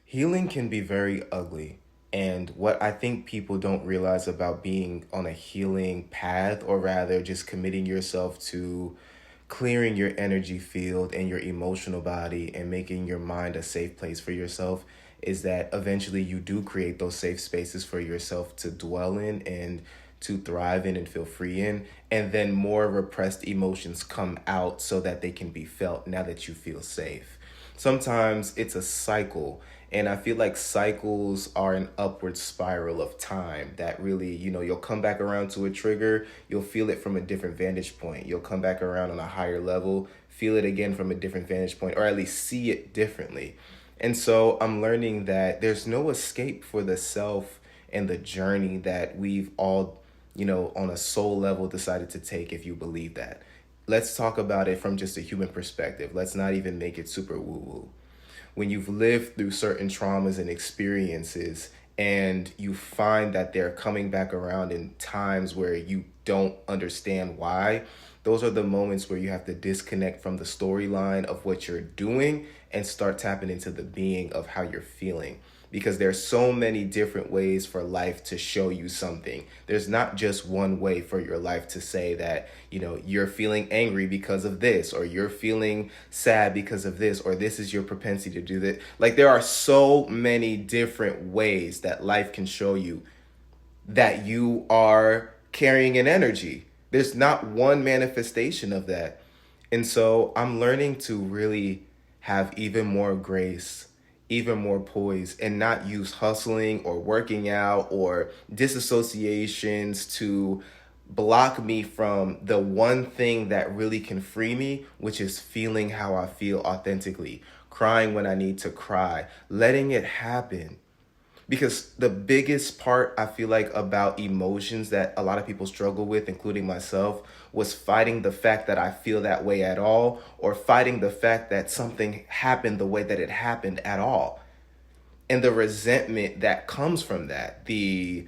Healing can be very ugly. And what I think people don't realize about being on a healing path, or rather just committing yourself to clearing your energy field and your emotional body and making your mind a safe place for yourself, is that eventually you do create those safe spaces for yourself to dwell in and to thrive in and feel free in. And then more repressed emotions come out so that they can be felt now that you feel safe. Sometimes it's a cycle, and I feel like cycles are an upward spiral of time that really, you'll come back around to a trigger, you'll feel it from a different vantage point, you'll come back around on a higher level, feel it again from a different vantage point, or at least see it differently. And so I'm learning that there's no escape for the self and the journey that we've all, on a soul level decided to take, if you believe that. Let's talk about it from just a human perspective. Let's not even make it super woo woo. When you've lived through certain traumas and experiences, and you find that they're coming back around in times where you don't understand why, those are the moments where you have to disconnect from the storyline of what you're doing and start tapping into the being of how you're feeling, because there's so many different ways for life to show you something. There's not just one way for your life to say that, you're feeling angry because of this, or you're feeling sad because of this, or this is your propensity to do that. Like, there are so many different ways that life can show you that you are carrying an energy. There's not one manifestation of that. And so I'm learning to really have even more grace, even more poise, and not use hustling or working out or disassociations to block me from the one thing that really can free me, which is feeling how I feel authentically, crying when I need to cry, letting it happen. Because the biggest part I feel like about emotions that a lot of people struggle with, including myself, was fighting the fact that I feel that way at all, or fighting the fact that something happened the way that it happened at all. And the resentment that comes from that, the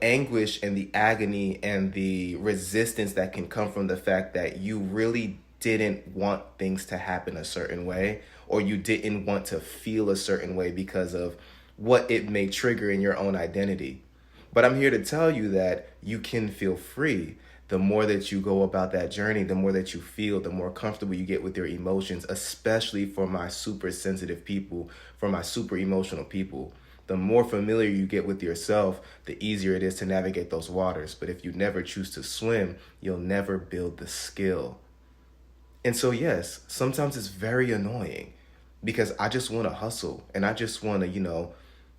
anguish and the agony and the resistance that can come from the fact that you really didn't want things to happen a certain way, or you didn't want to feel a certain way because of what it may trigger in your own identity. But I'm here to tell you that you can feel free. The more that you go about that journey, the more that you feel, the more comfortable you get with your emotions, especially for my super sensitive people, for my super emotional people. The more familiar you get with yourself, the easier it is to navigate those waters. But if you never choose to swim, you'll never build the skill. And so, yes, sometimes it's very annoying because I just want to hustle and I just want to,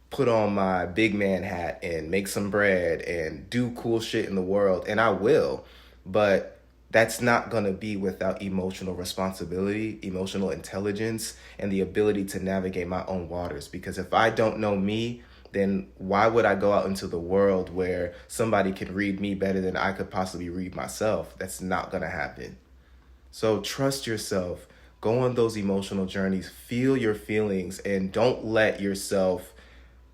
put on my big man hat and make some bread and do cool shit in the world. And I will, but that's not going to be without emotional responsibility, emotional intelligence, and the ability to navigate my own waters. Because if I don't know me, then why would I go out into the world where somebody can read me better than I could possibly read myself? That's not going to happen. So trust yourself, go on those emotional journeys, feel your feelings, and don't let yourself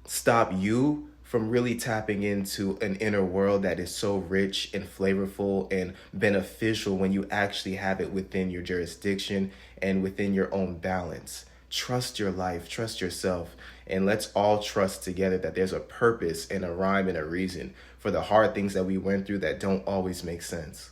stop you from really tapping into an inner world that is so rich and flavorful and beneficial when you actually have it within your jurisdiction and within your own balance. Trust your life, trust yourself, and let's all trust together that there's a purpose and a rhyme and a reason for the hard things that we went through that don't always make sense.